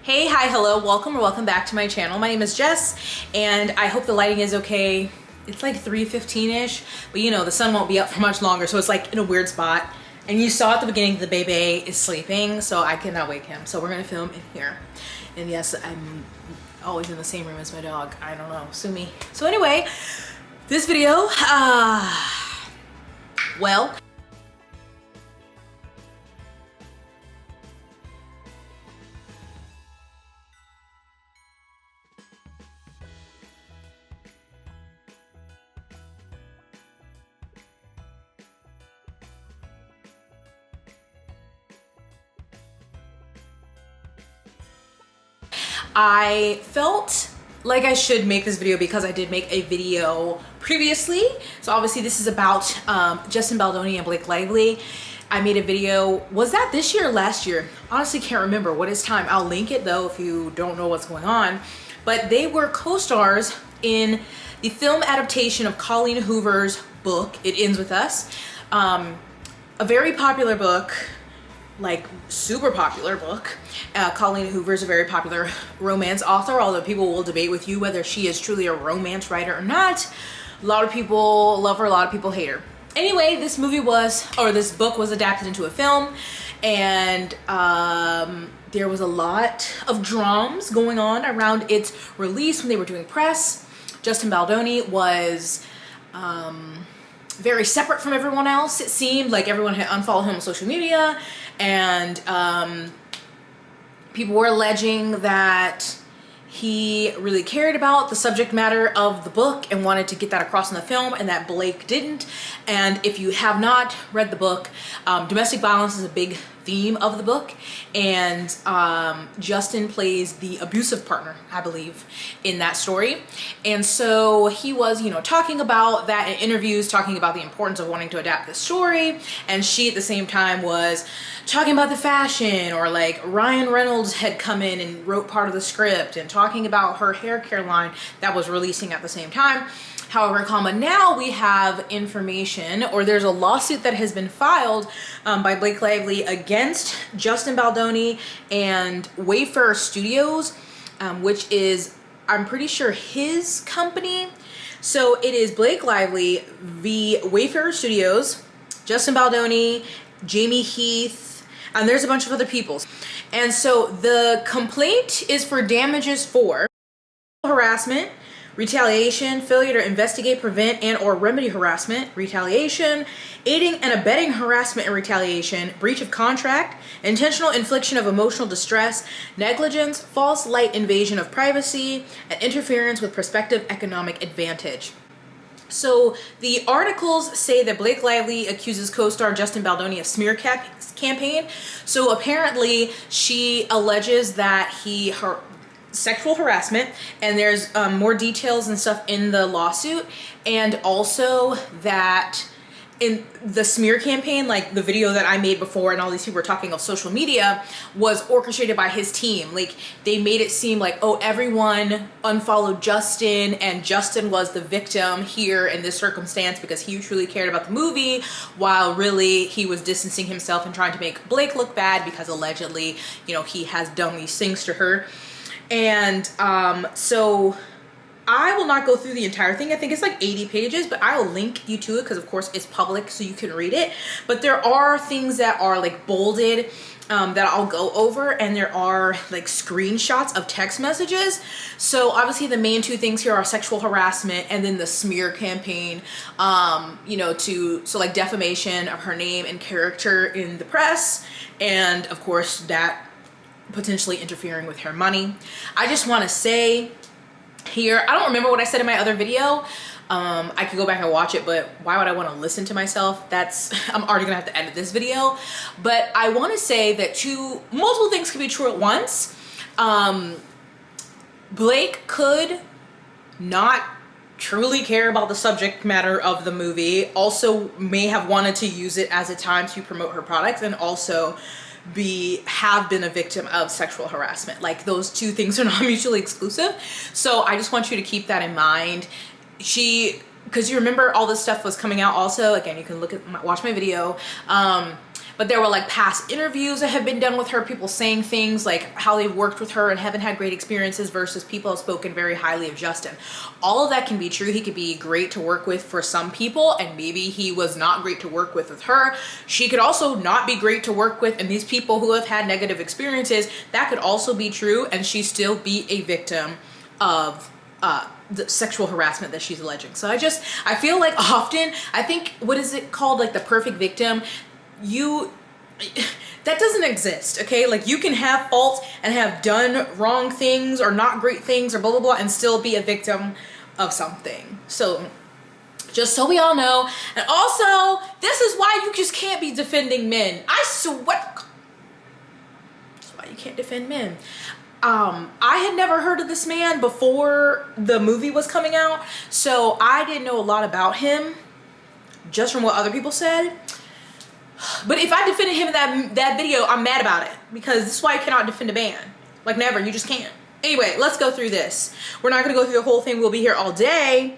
Hey, hi, hello, welcome or welcome back to my channel. My name is Jess, and I hope the lighting is okay. It's like 3:15-ish, but you know, the sun won't be up for much longer, so it's like in a weird spot. And you saw at the beginning the baby is sleeping, so I cannot wake him. So we're gonna film in here. And yes, I'm always in the same room as my dog. I don't know, sue me. So anyway, this video, well, I felt like I should make this video because I did make a video previously. So obviously this is about Jess and Baldoni and Blake Lively. I made a video, was that this year or last year? Honestly can't remember what is time. I'll link it though if you don't know what's going on. But they were co-stars in the film adaptation of Colleen Hoover's book, It Ends With Us. A very popular book, like super popular book. Colleen Hoover is a very popular romance author, although people will debate with you whether she is truly a romance writer or not. A lot of people love her, a lot of people hate her. Anyway, this book was adapted into a film, and there was a lot of dramas going on around its release when they were doing press. Justin Baldoni was very separate from everyone else. It seemed like everyone had unfollowed him on social media, and people were alleging that he really cared about the subject matter of the book and wanted to get that across in the film, and that Blake didn't. And if you have not read the book, domestic violence is a big theme of the book, and Justin plays the abusive partner, I believe, in that story. And so he was, you know, talking about that in interviews, talking about the importance of wanting to adapt the story, and she at the same time was talking about the fashion, or like Ryan Reynolds had come in and wrote part of the script, and talking about her hair care line that was releasing at the same time. However, now we have information, or there's a lawsuit that has been filed by Blake Lively against Justin Baldoni and Wayfarer Studios, which is, I'm pretty sure, his company. So it is Blake Lively v. Wayfarer Studios, Justin Baldoni, Jamie Heath, and there's a bunch of other people. And so the complaint is for damages for harassment, retaliation, failure to investigate, prevent, and or remedy harassment, retaliation, aiding and abetting harassment and retaliation, breach of contract, intentional infliction of emotional distress, negligence, false light invasion of privacy, and interference with prospective economic advantage. So the articles say that Blake Lively accuses co-star Justin Baldoni of smear campaign. So apparently she alleges that her sexual harassment, and there's more details and stuff in the lawsuit, and also that in the smear campaign, like the video that I made before and all these people were talking of social media, was orchestrated by his team. Like they made it seem like, oh, everyone unfollowed Justin and Justin was the victim here in this circumstance because he truly cared about the movie, while really he was distancing himself and trying to make Blake look bad because allegedly, you know, he has done these things to her. And so I will not go through the entire thing. I think it's like 80 pages, but I will link you to it because of course it's public so you can read it. But there are things that are like bolded that I'll go over, and there are like screenshots of text messages. So obviously the main two things here are sexual harassment and then the smear campaign, you know, so like defamation of her name and character in the press, and of course that potentially interfering with her money. I just want to say here, I don't remember what I said in my other video. I could go back and watch it, but why would I want to listen to myself? I'm already gonna have to edit this video. But I want to say that multiple things can be true at once. Blake could not truly care about the subject matter of the movie, also may have wanted to use it as a time to promote her products, and also have been a victim of sexual harassment. Like those two things are not mutually exclusive. So I just want you to keep that in mind. Because you remember all this stuff was coming out also, again, you can watch my video. but there were like past interviews that have been done with her, people saying things like how they've worked with her and haven't had great experiences versus people have spoken very highly of Justin. All of that can be true. He could be great to work with for some people, and maybe he was not great to work with her. She could also not be great to work with, and these people who have had negative experiences, that could also be true, and she still be a victim of the sexual harassment that she's alleging. So I feel like often, I think, what is it called, like the perfect victim, that doesn't exist, okay? Like, you can have faults and have done wrong things or not great things or blah blah blah and still be a victim of something. So just so we all know. And also, this is why you just can't be defending men. I swear, that's why you can't defend men. I had never heard of this man before the movie was coming out, so I didn't know a lot about him just from what other people said. But if I defended him in that video, I'm mad about it, because this is why you cannot defend a man. Like, never, you just can't. Anyway, let's go through this. We're not gonna go through the whole thing, we'll be here all day,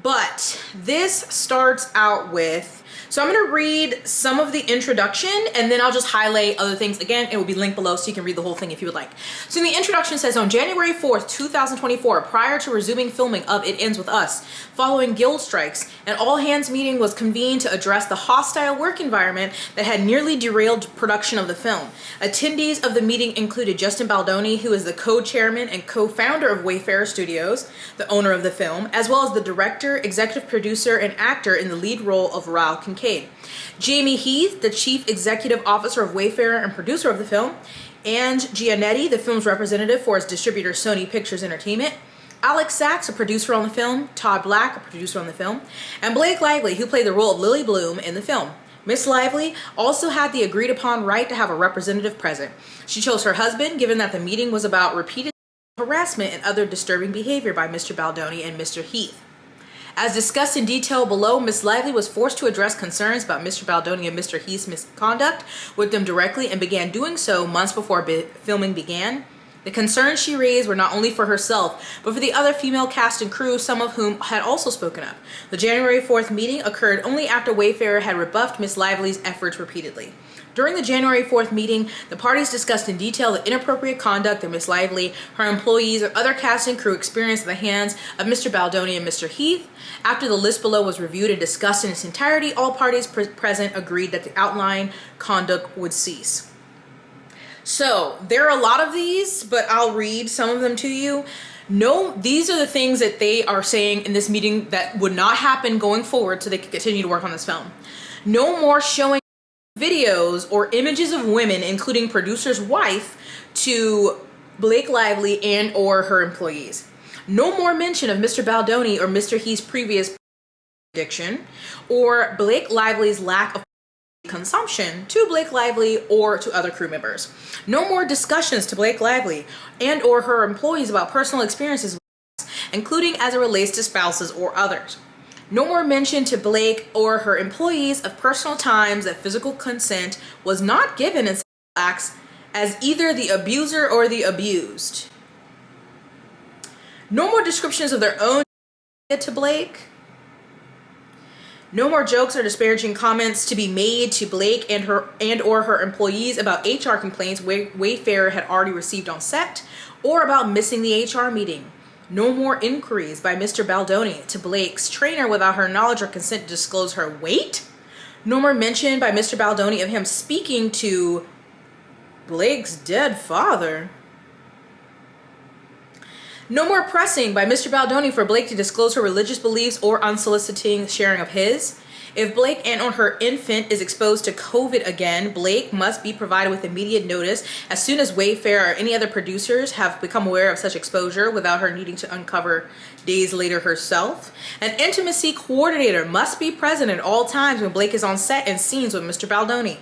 but this starts out with, so I'm gonna read some of the introduction and then I'll just highlight other things. Again, it will be linked below so you can read the whole thing if you would like. So the introduction says, on January 4th, 2024, prior to resuming filming of It Ends With Us, following guild strikes, an all-hands meeting was convened to address the hostile work environment that had nearly derailed production of the film. Attendees of the meeting included Justin Baldoni, who is the co-chairman and co-founder of Wayfarer Studios, the owner of the film, as well as the director, executive producer, and actor in the lead role of Raul Kincaid. Jamie Heath, the chief executive officer of Wayfarer and producer of the film, and Giannetti, the film's representative for its distributor Sony Pictures Entertainment, Alex Sachs, a producer on the film, Todd Black, a producer on the film, and Blake Lively, who played the role of Lily Bloom in the film. Miss Lively also had the agreed upon right to have a representative present. She chose her husband, given that the meeting was about repeated harassment and other disturbing behavior by Mr. Baldoni and Mr. Heath. As discussed in detail below, Miss Lively was forced to address concerns about Mr. Baldoni and Mr. Heath's misconduct with them directly, and began doing so months before filming began. The concerns she raised were not only for herself, but for the other female cast and crew, some of whom had also spoken up. The January 4th meeting occurred only after Wayfarer had rebuffed Miss Lively's efforts repeatedly. During the January 4th meeting, the parties discussed in detail the inappropriate conduct that Miss Lively, her employees, and other cast and crew experienced at the hands of Mr. Baldoni and Mr. Heath. After the list below was reviewed and discussed in its entirety, all parties present agreed that the outlined conduct would cease. So there are a lot of these, but I'll read some of them to you. No, these are the things that they are saying in this meeting that would not happen going forward, so they can continue to work on this film. No more showing videos or images of women, including producer's wife, to Blake Lively and or her employees. No more mention of Mr. Baldoni or Mr. Heath's previous addiction, or Blake Lively's lack of consumption to Blake Lively or to other crew members. No more discussions to Blake Lively and or her employees about personal experiences, including as it relates to spouses or others. No more mention to Blake or her employees of personal times that physical consent was not given in sexual acts as either the abuser or the abused. No more descriptions of their own to Blake. No more jokes or disparaging comments to be made to Blake and or her employees about HR complaints Wayfarer had already received on set, or about missing the HR meeting. No more inquiries by Mr. Baldoni to Blake's trainer without her knowledge or consent to disclose her weight. No more mention by Mr. Baldoni of him speaking to Blake's dead father. No more pressing by Mr. Baldoni for Blake to disclose her religious beliefs or unsolicited sharing of his. If Blake and or her infant is exposed to COVID again, Blake must be provided with immediate notice as soon as Wayfarer or any other producers have become aware of such exposure without her needing to uncover days later herself. An intimacy coordinator must be present at all times when Blake is on set and scenes with Mr. Baldoni.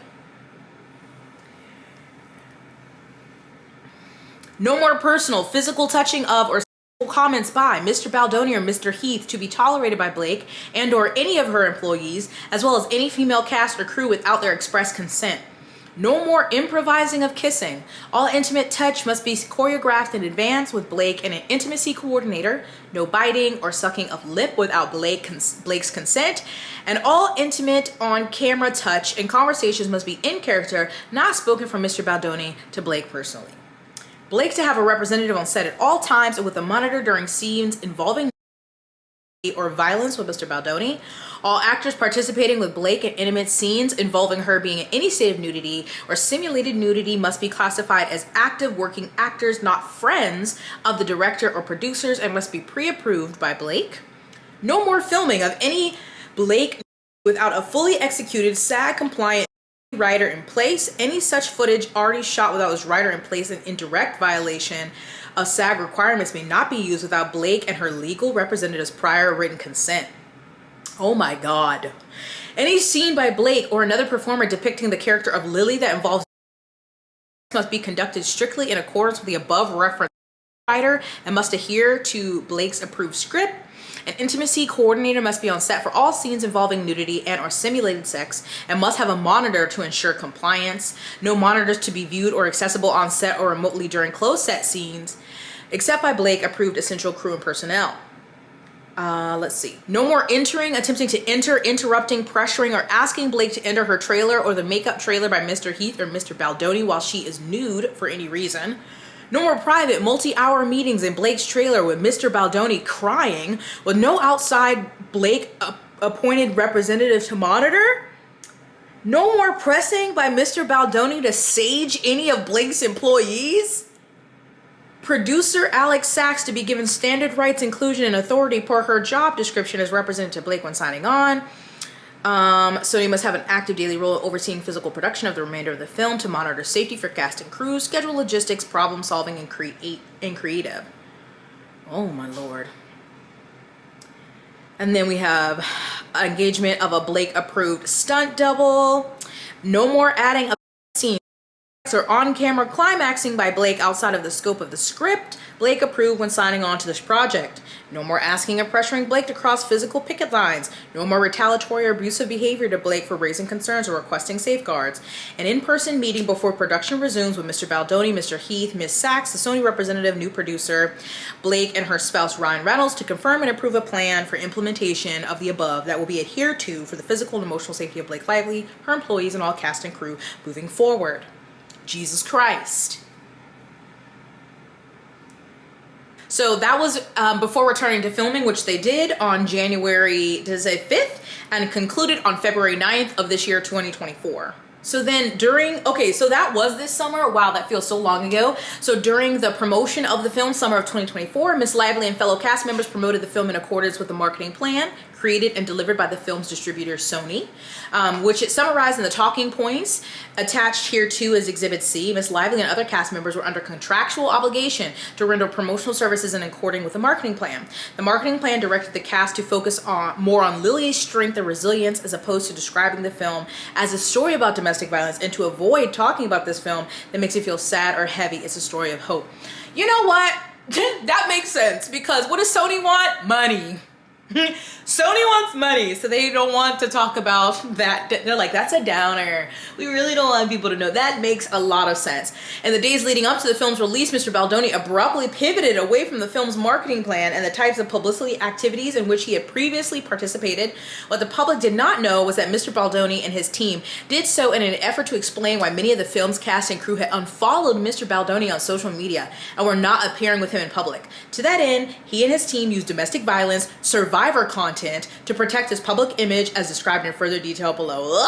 No more personal, physical touching of or comments by Mr. Baldoni or Mr. Heath to be tolerated by Blake and or any of her employees, as well as any female cast or crew without their express consent. No more improvising of kissing. All intimate touch must be choreographed in advance with Blake and an intimacy coordinator. No biting or sucking of lip without Blake's consent. And all intimate on-camera touch and conversations must be in character, not spoken from Mr. Baldoni to Blake personally. Blake to have a representative on set at all times and with a monitor during scenes involving or violence with Mr. Baldoni. All actors participating with Blake in intimate scenes involving her being in any state of nudity or simulated nudity must be classified as active working actors, not friends of the director or producers, and must be pre-approved by Blake. No more filming of any Blake without a fully executed SAG compliant writer in place. Any such footage already shot without his writer in place and in direct violation of SAG requirements may not be used without Blake and her legal representative's prior written consent. Oh my God. Any scene by Blake or another performer depicting the character of Lily that involves must be conducted strictly in accordance with the above referenced writer and must adhere to Blake's approved script. An intimacy coordinator must be on set for all scenes involving nudity and or simulated sex and must have a monitor to ensure compliance. No monitors to be viewed or accessible on set or remotely during closed set scenes, except by Blake approved essential crew and personnel. Let's see. No more entering, attempting to enter, interrupting, pressuring, or asking Blake to enter her trailer or the makeup trailer by Mr. Heath or Mr. Baldoni while she is nude for any reason. No more private multi-hour meetings in Blake's trailer with Mr. Baldoni crying with no outside Blake appointed representative to monitor. No more pressing by Mr. Baldoni to sage any of Blake's employees. Producer Alex Sachs to be given standard rights, inclusion, and authority per her job description as represented to Blake when signing on. So he must have an active daily role overseeing physical production of the remainder of the film to monitor safety for cast and crew, schedule logistics, problem solving, and creative. Oh my Lord. And then we have engagement of a Blake approved stunt double. No more adding a scene or on-camera climaxing by Blake outside of the scope of the script. Blake approved when signing on to this project. No more asking or pressuring Blake to cross physical picket lines. No more retaliatory or abusive behavior to Blake for raising concerns or requesting safeguards. An in-person meeting before production resumes with Mr. Baldoni, Mr. Heath, Ms. Sachs, the Sony representative, new producer, Blake, and her spouse Ryan Reynolds to confirm and approve a plan for implementation of the above that will be adhered to for the physical and emotional safety of Blake Lively, her employees, and all cast and crew moving forward. Jesus Christ. So that was before returning to filming, which they did on January 5th and concluded on February 9th of this year, 2024. So then so that was this summer. Wow, that feels so long ago. So during the promotion of the film, summer of 2024, Miss Lively and fellow cast members promoted the film in accordance with the marketing plan created and delivered by the film's distributor, Sony, which it summarized in the talking points attached here too as Exhibit C. Miss Lively and other cast members were under contractual obligation to render promotional services in accordance with the marketing plan. The marketing plan directed the cast to focus more on Lily's strength and resilience as opposed to describing the film as a story about domestic violence, and to avoid talking about this film that makes you feel sad or heavy. It's a story of hope. You know what? That makes sense, because what does Sony want? Money. Sony wants money, so they don't want to talk about that. They're like, that's a downer. We really don't want people to know. That makes a lot of sense. In the days leading up to the film's release, Mr. Baldoni abruptly pivoted away from the film's marketing plan and the types of publicity activities in which he had previously participated. What the public did not know was that Mr. Baldoni and his team did so in an effort to explain why many of the film's cast and crew had unfollowed Mr. Baldoni on social media and were not appearing with him in public. To that end, he and his team used domestic violence, survivor content to protect his public image as described in further detail below.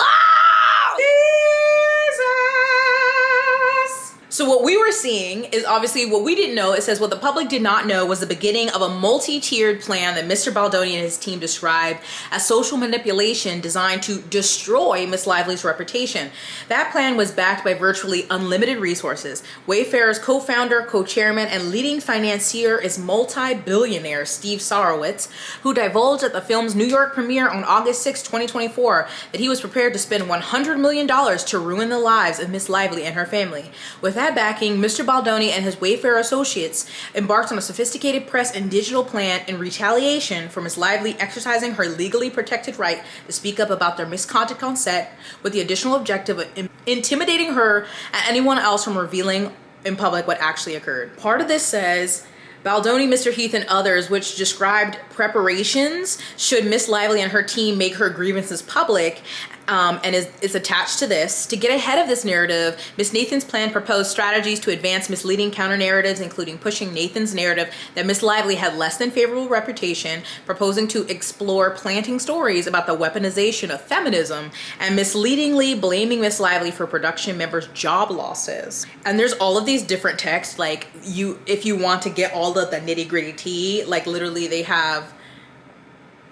So what we were seeing is obviously what we didn't know. It says what the public did not know was the beginning of a multi-tiered plan that Mr. Baldoni and his team described as social manipulation designed to destroy Miss Lively's reputation. That plan was backed by virtually unlimited resources. Wayfarer's co-founder, co-chairman, and leading financier is multi-billionaire Steve Sarowitz, who divulged at the film's New York premiere on August 6, 2024, that he was prepared to spend $100 million to ruin the lives of Miss Lively and her family. With that backing, Mr. Baldoni and his Wayfarer associates embarked on a sophisticated press and digital plan in retaliation for Miss Lively exercising her legally protected right to speak up about their misconduct on set, with the additional objective of intimidating her and anyone else from revealing in public what actually occurred. Part of this says, Baldoni, Mr. Heath, and others, which described preparations should Miss Lively and her team make her grievances public, and is attached to this. To get ahead of this narrative, Miss Nathan's plan proposed strategies to advance misleading counter-narratives, including pushing Nathan's narrative that Miss Lively had less than favorable reputation, proposing to explore planting stories about the weaponization of feminism, and misleadingly blaming Miss Lively for production members' job losses. And there's all of these different texts, like if you want to get all of the nitty-gritty tea, like literally they have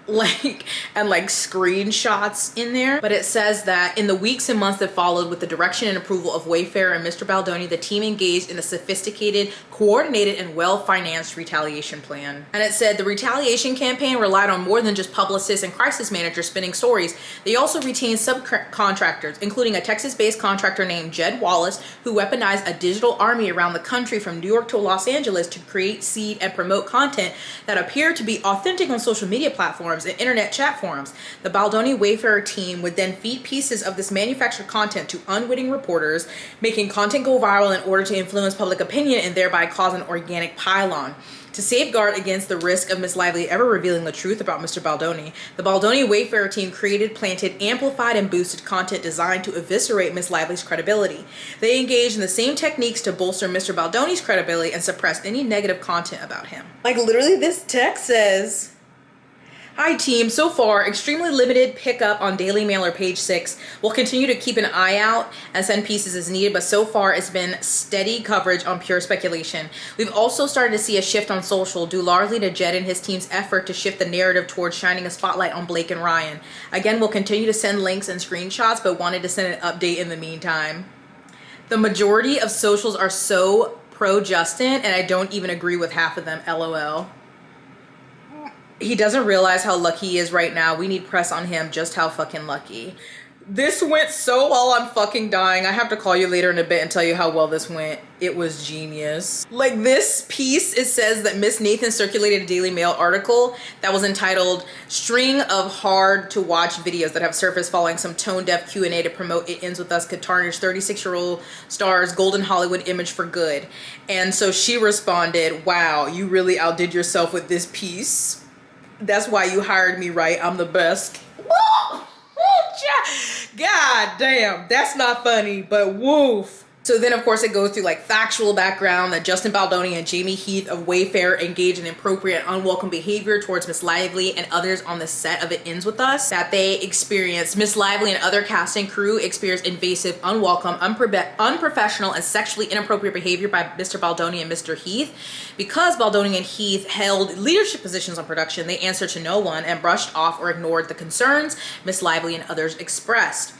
screenshots in there. But it says that in the weeks and months that followed, with the direction and approval of Wayfarer and Mr. Baldoni, the team engaged in a sophisticated, coordinated, and well-financed retaliation plan. And it said the retaliation campaign relied on more than just publicists and crisis managers spinning stories. They also retained subcontractors, including a Texas-based contractor named Jed Wallace, who weaponized a digital army around the country from New York to Los Angeles to create, seed, and promote content that appeared to be authentic on social media platforms and internet chat forums. The Baldoni Wayfarer team would then feed pieces of this manufactured content to unwitting reporters, making content go viral in order to influence public opinion and thereby cause an organic pile-on. To safeguard against the risk of Miss Lively ever revealing the truth about Mr. Baldoni, the Baldoni Wayfarer team created, planted, amplified, and boosted content designed to eviscerate Miss Lively's credibility. They engaged in the same techniques to bolster Mr. Baldoni's credibility and suppress any negative content about him. Like literally this text says, "Hi team, so far extremely limited pickup on Daily Mailer page 6. We'll continue to keep an eye out and send pieces as needed, but so far it's been steady coverage on pure speculation. We've also started to see a shift on social due largely to Jed and his team's effort to shift the narrative towards shining a spotlight on Blake and Ryan. Again, we'll continue to send links and screenshots, but wanted to send an update in the meantime." The majority of socials are so pro-Justin, and I don't even agree with half of them, LOL. He doesn't realize how lucky he is right now. We need press on him just how fucking lucky. This went so well, I'm fucking dying. I have to call you later in a bit and tell you how well this went. It was genius. Like this piece, it says that Miss Nathan circulated a Daily Mail article that was entitled "String of Hard to Watch Videos That Have Surfaced Following Some Tone-Deaf Q&A to Promote It Ends With Us Could Tarnish 36-year-old star's Golden Hollywood image for good." And so she responded, "Wow, you really outdid yourself with this piece. That's why you hired me, right? I'm the best." God damn, that's not funny, but woof. So then, of course, it goes through like factual background that Justin Baldoni and Jamie Heath of Wayfarer engaged in inappropriate, unwelcome behavior towards Miss Lively and others on the set of It Ends With Us. That they experienced, Miss Lively and other cast and crew experienced invasive, unwelcome, unprofessional, and sexually inappropriate behavior by Mr. Baldoni and Mr. Heath. Because Baldoni and Heath held leadership positions on production, they answered to no one and brushed off or ignored the concerns Miss Lively and others expressed.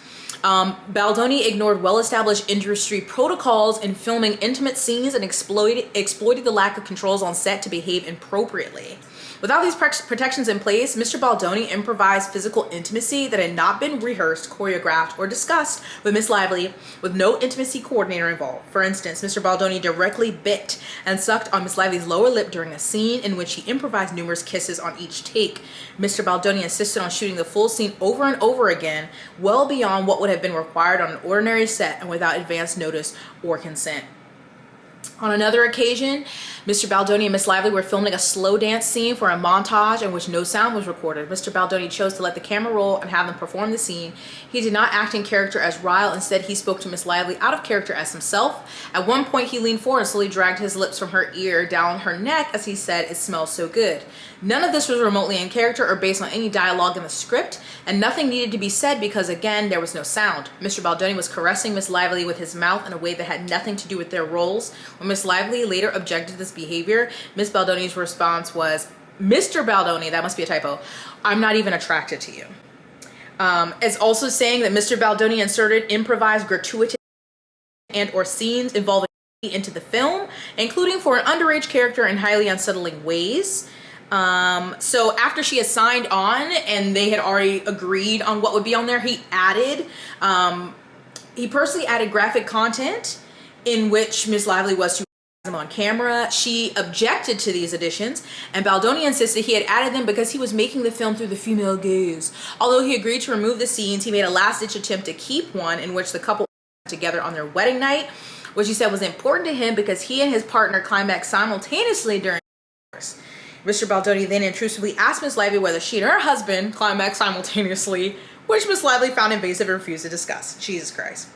Baldoni ignored well-established industry protocols in filming intimate scenes and exploited the lack of controls on set to behave inappropriately. Without these protections in place, Mr. Baldoni improvised physical intimacy that had not been rehearsed, choreographed, or discussed with Miss Lively, with no intimacy coordinator involved. For instance, Mr. Baldoni directly bit and sucked on Miss Lively's lower lip during a scene in which he improvised numerous kisses on each take. Mr. Baldoni insisted on shooting the full scene over and over again, well beyond what would have been required on an ordinary set and without advance notice or consent. On another occasion, Mr. Baldoni and Miss Lively were filming a slow dance scene for a montage in which no sound was recorded. Mr. Baldoni chose to let the camera roll and have them perform the scene. He did not act in character as Ryle. Instead, he spoke to Miss Lively out of character as himself. At one point, he leaned forward and slowly dragged his lips from her ear down her neck as he said, "It smells so good." None of this was remotely in character or based on any dialogue in the script, and nothing needed to be said because, again, there was no sound. Mr. Baldoni was caressing Miss Lively with his mouth in a way that had nothing to do with their roles. When Miss Lively later objected to this behavior, Miss Baldoni's response was, "Mr. Baldoni," that must be a typo, "I'm not even attracted to you." It's also saying that Mr. Baldoni inserted improvised gratuitous and or scenes involving into the film, including for an underage character in highly unsettling ways. So after she had signed on and they had already agreed on what would be on there, he personally added graphic content in which Miss Lively was to him on camera. She objected to these additions, and Baldoni insisted he had added them because he was making the film through the female gaze. Although he agreed to remove the scenes, he made a last-ditch attempt to keep one in which the couple were together on their wedding night, which he said was important to him because he and his partner climaxed simultaneously during divorce. Mr. Baldoni then intrusively asked Miss Lively whether she and her husband climaxed simultaneously, which Miss Lively found invasive and refused to discuss. Jesus Christ.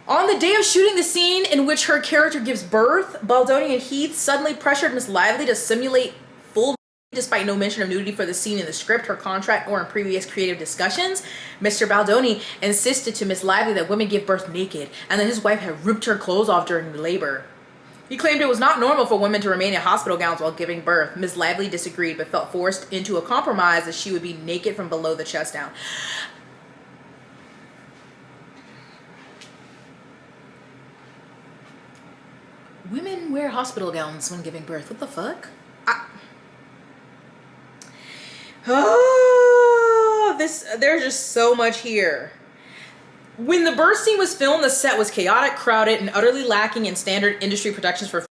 On the day of shooting the scene in which her character gives birth, Baldoni and Heath suddenly pressured Miss Lively to simulate full nudity despite no mention of nudity for the scene in the script, her contract, or in previous creative discussions. Mr. Baldoni insisted to Miss Lively that women give birth naked and that his wife had ripped her clothes off during the labor. He claimed it was not normal for women to remain in hospital gowns while giving birth. Miss Lively disagreed but felt forced into a compromise that she would be naked from below the chest down. Women wear hospital gowns when giving birth. What the fuck? There's just so much here. When the birth scene was filmed, the set was chaotic, crowded, and utterly lacking in standard industry productions for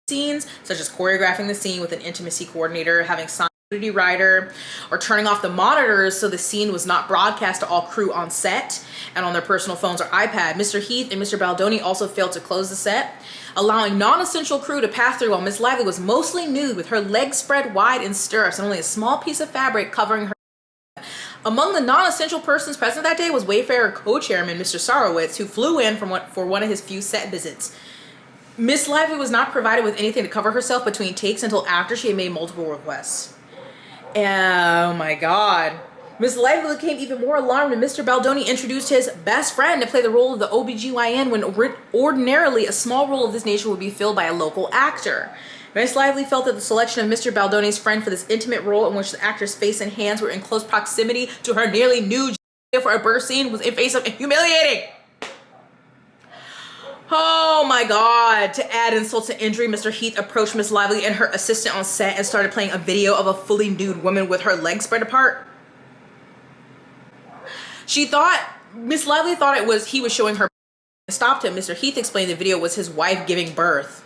scenes, such as choreographing the scene with an intimacy coordinator, having signed a nudity writer, or turning off the monitors so the scene was not broadcast to all crew on set and on their personal phones or iPad. Mr. Heath and Mr. Baldoni also failed to close the set, allowing non-essential crew to pass through while Miss Lively was mostly nude with her legs spread wide in stirrups and only a small piece of fabric covering her. Among the non-essential persons present that day was Wayfarer co-chairman Mr. Sarowitz, who flew in for one of his few set visits. Miss Lively was not provided with anything to cover herself between takes until after she had made multiple requests. Oh my God. Miss Lively became even more alarmed when Mr. Baldoni introduced his best friend to play the role of the OBGYN when ordinarily a small role of this nature would be filled by a local actor. Miss Lively felt that the selection of Mr. Baldoni's friend for this intimate role in which the actor's face and hands were in close proximity to her nearly nude for a birth scene was invasive and humiliating. Oh my God. To add insult to injury, Mr. Heath approached Miss Lively and her assistant on set and started playing a video of a fully nude woman with her legs spread apart. Miss Lively thought he was showing her and stopped him. Mr. Heath explained the video was his wife giving birth.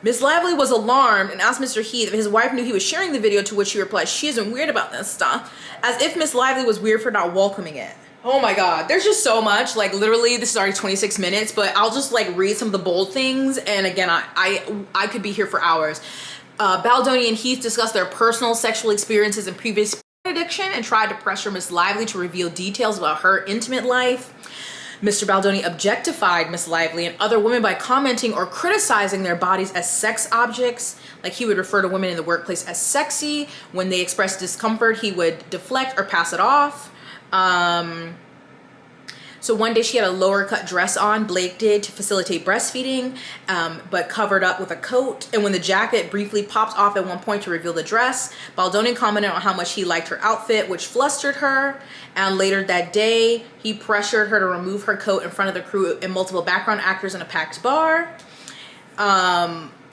Miss Lively was alarmed and asked Mr. Heath if his wife knew he was sharing the video, to which he replied, "She isn't weird about this stuff," as if Miss Lively was weird for not welcoming it. Oh my God, there's just so much. Like literally, this is already 26 minutes, but I'll just like read some of the bold things. And again, I could be here for hours. Baldoni and Heath discussed their personal sexual experiences and previous addiction and tried to pressure Miss Lively to reveal details about her intimate life. Mr. Baldoni objectified Miss Lively and other women by commenting or criticizing their bodies as sex objects. Like he would refer to women in the workplace as sexy. When they expressed discomfort, he would deflect or pass it off. So one day she had a lower cut dress on, Blake did, to facilitate breastfeeding, but covered up with a coat. And when the jacket briefly popped off at one point to reveal the dress, Baldoni commented on how much he liked her outfit, which flustered her. And later that day, he pressured her to remove her coat in front of the crew and multiple background actors in a packed bar.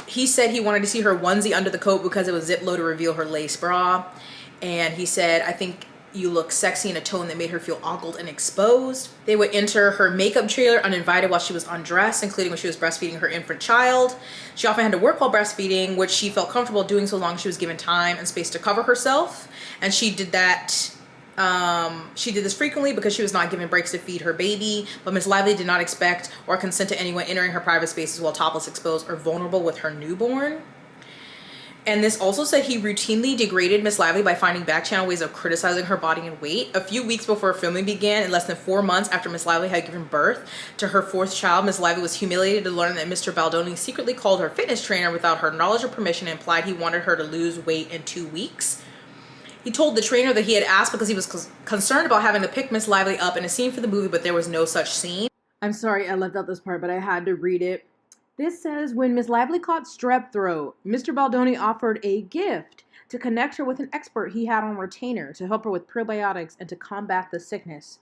He said he wanted to see her onesie under the coat because it was zip low to reveal her lace bra. And he said, "I think you look sexy," in a tone that made her feel ogled and exposed. They would enter her makeup trailer uninvited while she was undressed, including when she was breastfeeding her infant child. She often had to work while breastfeeding, which she felt comfortable doing so long as she was given time and space to cover herself. And she did that. She did this frequently because she was not given breaks to feed her baby, but Miss Lively did not expect or consent to anyone entering her private spaces while topless, exposed, or vulnerable with her newborn. And this also said he routinely degraded Miss Lively by finding back-channel ways of criticizing her body and weight. A few weeks before filming began, in less than 4 months after Miss Lively had given birth to her 4th child, Miss Lively was humiliated to learn that Mr. Baldoni secretly called her fitness trainer without her knowledge or permission and implied he wanted her to lose weight in 2 weeks. He told the trainer that he had asked because he was concerned about having to pick Miss Lively up in a scene for the movie, but there was no such scene. I'm sorry I left out this part, but I had to read it. This says, when Miss Lively caught strep throat, Mr. Baldoni offered a gift to connect her with an expert he had on retainer to help her with probiotics and to combat the sickness.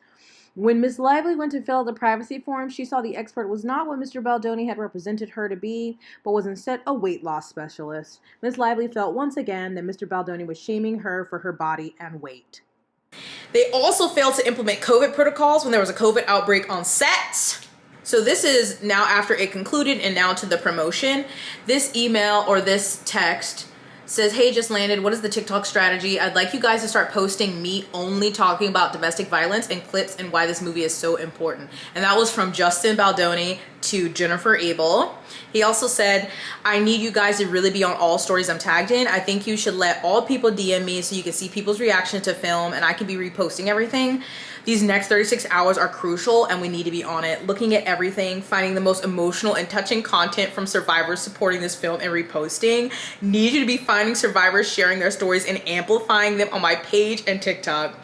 When Miss Lively went to fill out the privacy form, she saw the expert was not what Mr. Baldoni had represented her to be, but was instead a weight loss specialist. Miss Lively felt once again that Mr. Baldoni was shaming her for her body and weight. They also failed to implement COVID protocols when there was a COVID outbreak on set. So this is now after it concluded and now to the promotion. This email or this text says, hey, just landed. What is the TikTok strategy? I'd like you guys to start posting me only talking about domestic violence and clips and why this movie is so important. And that was from Justin Baldoni to Jennifer Abel. He also said, I need you guys to really be on all stories I'm tagged in. I think you should let all people DM me so you can see people's reaction to film and I can be reposting everything. These next 36 hours are crucial and we need to be on it, looking at everything, finding the most emotional and touching content from survivors supporting this film and reposting. Need you to be finding survivors sharing their stories and amplifying them on my page and TikTok.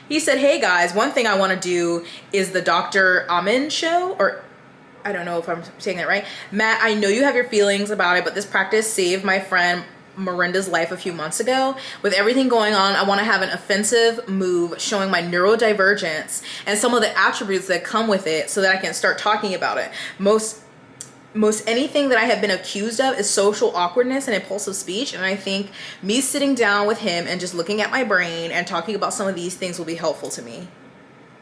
He said, hey guys, one thing I want to do is the Dr. Owens show, or I don't know if I'm saying that right. Matt, I know you have your feelings about it, but this practice saved my friend Miranda's life a few months ago. With everything going on, I want to have an offensive move showing my neurodivergence and some of the attributes that come with it so that I can start talking about it. Most anything that I have been accused of is social awkwardness and impulsive speech, and I think me sitting down with him and just looking at my brain and talking about some of these things will be helpful to me.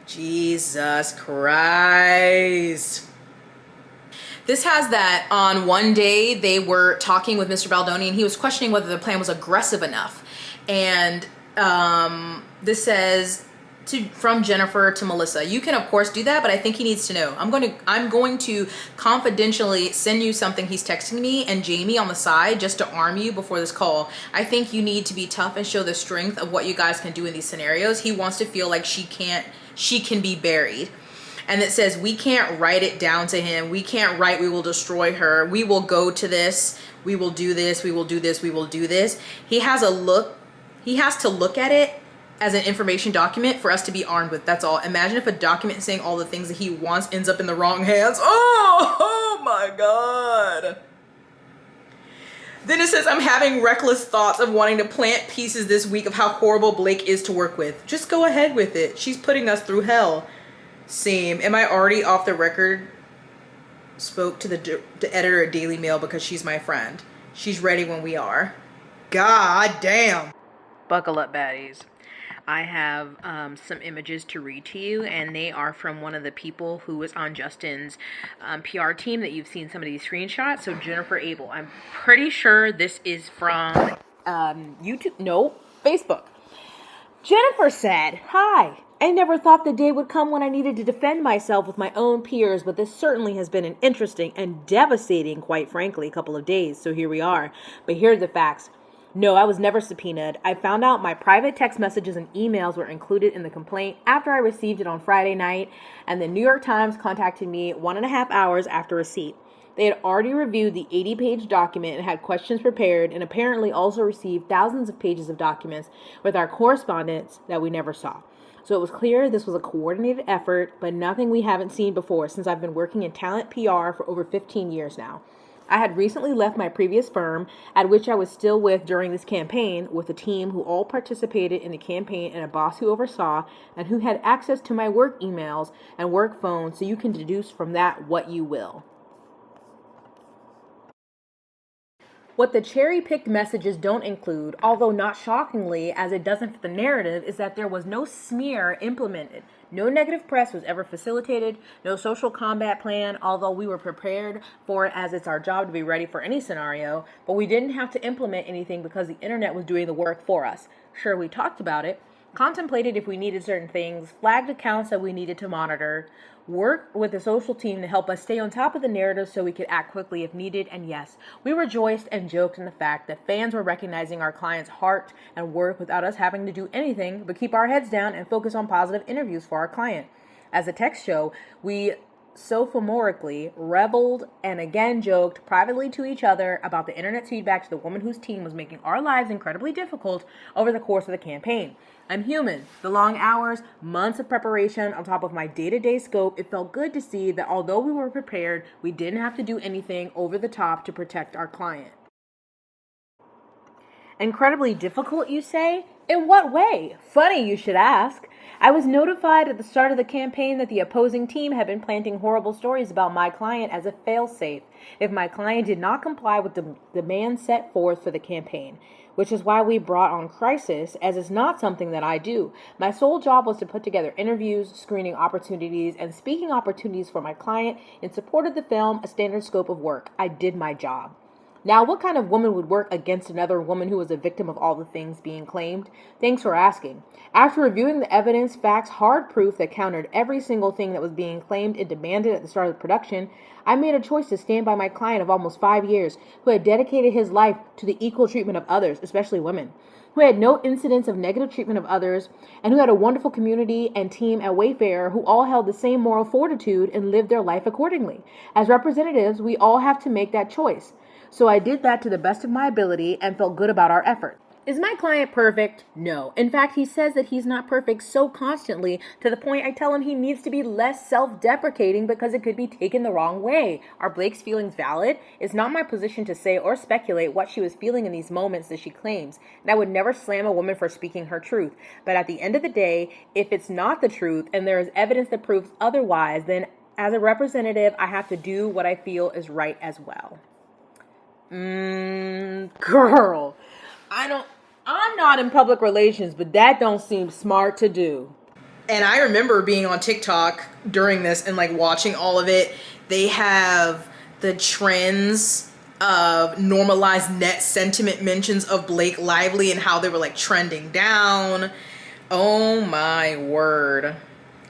Jesus Christ. This has that on one day they were talking with Mr. Baldoni and he was questioning whether the plan was aggressive enough. And this says from Jennifer to Melissa, you can of course do that, but I think he needs to know. I'm going to confidentially send you something he's texting me and Jamie on the side just to arm you before this call. I think you need to be tough and show the strength of what you guys can do in these scenarios. He wants to feel like she can be buried. And it says, we can't write it down to him. We can't write, we will destroy her. We will go to this. We will do this. We will do this. We will do this. He has to look at it as an information document for us to be armed with. That's all. Imagine if a document saying all the things that he wants ends up in the wrong hands. Oh my God. Then it says, I'm having reckless thoughts of wanting to plant pieces this week of how horrible Blake is to work with. Just go ahead with it. She's putting us through hell. Same. Am I already off the record? Spoke to the editor at Daily Mail because she's my friend. She's ready when we are. God damn. Buckle up, baddies. I have some images to read to you, and they are from one of the people who was on Justin's PR team that you've seen some of these screenshots. So Jennifer Abel. I'm pretty sure this is from YouTube. No, Facebook. Jennifer said, hi. I never thought the day would come when I needed to defend myself with my own peers, but this certainly has been an interesting and devastating, quite frankly, couple of days. So here we are. But here are the facts. No, I was never subpoenaed. I found out my private text messages and emails were included in the complaint after I received it on Friday night, and the New York Times contacted me 1.5 hours after receipt. They had already reviewed the 80-page document and had questions prepared, and apparently also received thousands of pages of documents with our correspondence that we never saw. So it was clear this was a coordinated effort, but nothing we haven't seen before since I've been working in talent PR for over 15 years now. I had recently left my previous firm, at which I was still with during this campaign, with a team who all participated in the campaign and a boss who oversaw, and who had access to my work emails and work phone, so you can deduce from that what you will. What the cherry-picked messages don't include, although not shockingly as it doesn't fit the narrative, is that there was no smear implemented. No negative press was ever facilitated, no social combat plan, although we were prepared for it as it's our job to be ready for any scenario, but we didn't have to implement anything because the internet was doing the work for us. Sure, we talked about it, contemplated if we needed certain things, flagged accounts that we needed to monitor, worked with the social team to help us stay on top of the narrative so we could act quickly if needed, and yes, we rejoiced and joked in the fact that fans were recognizing our clients' heart and work without us having to do anything but keep our heads down and focus on positive interviews for our client. As a text show, we sophomorically reveled and again joked privately to each other about the internet's feedback to the woman whose team was making our lives incredibly difficult over the course of the campaign. I'm human. The long hours, months of preparation on top of my day-to-day scope, it felt good to see that although we were prepared, we didn't have to do anything over the top to protect our client. Incredibly difficult, you say? In what way? Funny, you should ask. I was notified at the start of the campaign that the opposing team had been planting horrible stories about my client as a failsafe if my client did not comply with the demands set forth for the campaign, which is why we brought on Crisis, as it's not something that I do. My sole job was to put together interviews, screening opportunities, and speaking opportunities for my client in support of the film, a standard scope of work. I did my job. Now, what kind of woman would work against another woman who was a victim of all the things being claimed? Thanks for asking. After reviewing the evidence, facts, hard proof that countered every single thing that was being claimed and demanded at the start of the production, I made a choice to stand by my client of almost 5 years, who had dedicated his life to the equal treatment of others, especially women, who had no incidents of negative treatment of others, and who had a wonderful community and team at Wayfair who all held the same moral fortitude and lived their life accordingly. As representatives, we all have to make that choice. So I did that to the best of my ability and felt good about our effort. Is my client perfect? No. In fact, he says that he's not perfect so constantly to the point I tell him he needs to be less self-deprecating because it could be taken the wrong way. Are Blake's feelings valid? It's not my position to say or speculate what she was feeling in these moments that she claims, and I would never slam a woman for speaking her truth. But at the end of the day, if it's not the truth and there is evidence that proves otherwise, then as a representative, I have to do what I feel is right as well. Girl, I'm not in public relations, but that don't seem smart to do. And I remember being on TikTok during this and like watching all of it. They have the trends of normalized net sentiment mentions of Blake Lively and how they were like trending down. Oh my word.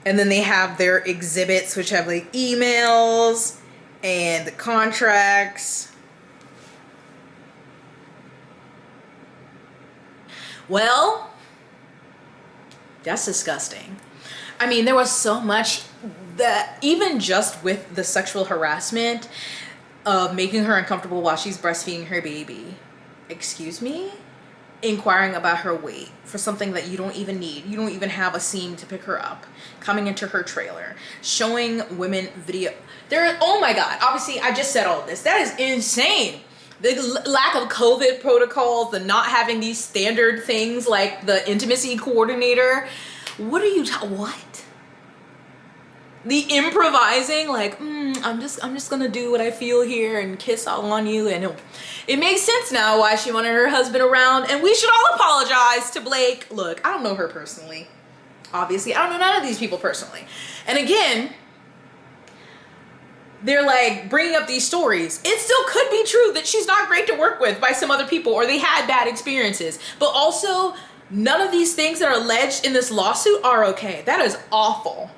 And then they have their exhibits, which have like emails and the contracts. Well, that's disgusting. I mean, there was so much that even just with the sexual harassment of making her uncomfortable while she's breastfeeding her baby. Excuse me? Inquiring about her weight for something that you don't even need. You don't even have a scene to pick her up. Coming into her trailer. Showing women video. Oh my God. Obviously, I just said all of this. That is insane. The lack of COVID protocols, the not having these standard things like the intimacy coordinator. What are you what? The improvising, like, I'm just gonna do what I feel here and kiss all on you, and it makes sense now why she wanted her husband around, and we should all apologize to Blake. Look, I don't know her personally. Obviously, I don't know none of these people personally. And again, they're like bringing up these stories. It still could be true that she's not great to work with by some other people, or they had bad experiences. But also, none of these things that are alleged in this lawsuit are okay. That is awful.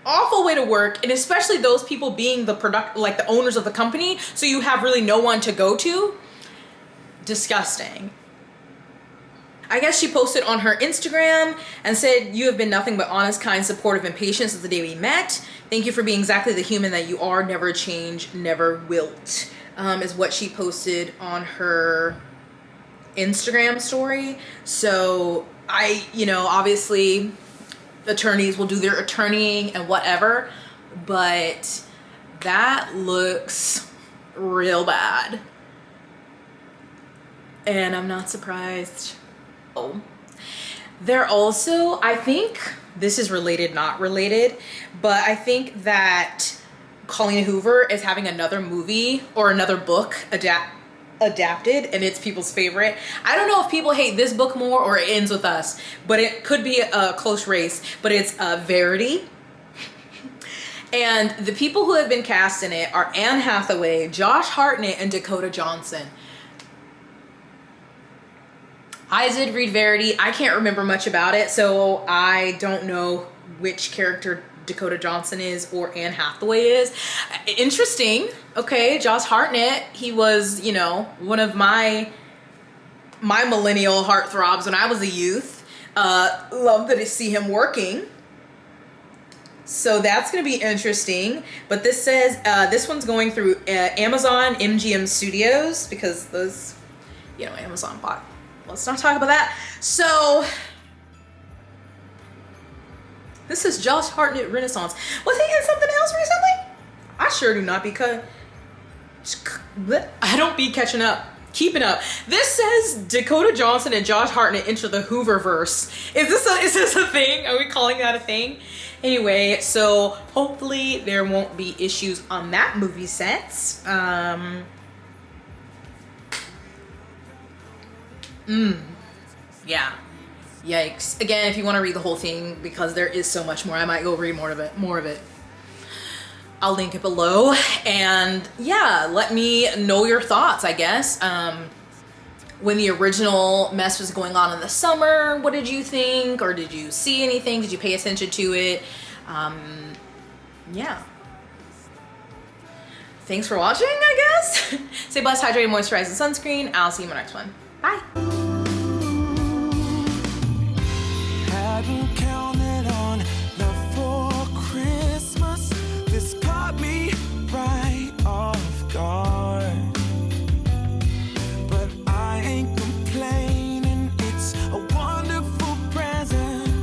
Awful way to work, and especially those people being the owners of the company, so you have really no one to go to. Disgusting. I guess she posted on her Instagram and said, "You have been nothing but honest, kind, supportive, and patient since the day we met. Thank you for being exactly the human that you are. Never change, never wilt," is what she posted on her Instagram story. So obviously attorneys will do their attorneying and whatever, but that looks real bad. And I'm not surprised. They're also, I think this is related, not related, but I think that Colleen Hoover is having another movie or another book adapted, and it's people's favorite. I don't know if people hate this book more or It Ends With Us, but it could be a close race, but it's Verity. And the people who have been cast in it are Anne Hathaway, Josh Hartnett, and Dakota Johnson. I did read Verity. I can't remember much about it, so I don't know which character Dakota Johnson is or Anne Hathaway is. Interesting. Okay, Josh Hartnett, he was, one of my millennial heartthrobs when I was a youth. Love to see him working. So that's going to be interesting. But this says, this one's going through Amazon MGM Studios, because those, Amazon bought. Let's not talk about that. So this is Josh Hartnett Renaissance. Was he in something else recently? I sure do not, because I don't be catching up. Keeping up. This says Dakota Johnson and Josh Hartnett enter the Hooververse. Is this a thing? Are we calling that a thing? Anyway, so hopefully there won't be issues on that movie set. Yeah. Yikes. Again, if you want to read the whole thing, because there is so much more, I might go read more of it. I'll link it below. And yeah, let me know your thoughts, I guess. When the original mess was going on in the summer, what did you think? Or did you see anything? Did you pay attention to it? Yeah. Thanks for watching, I guess. Stay blessed, hydrated, moisturize, and sunscreen. I'll see you in my next one. Bye.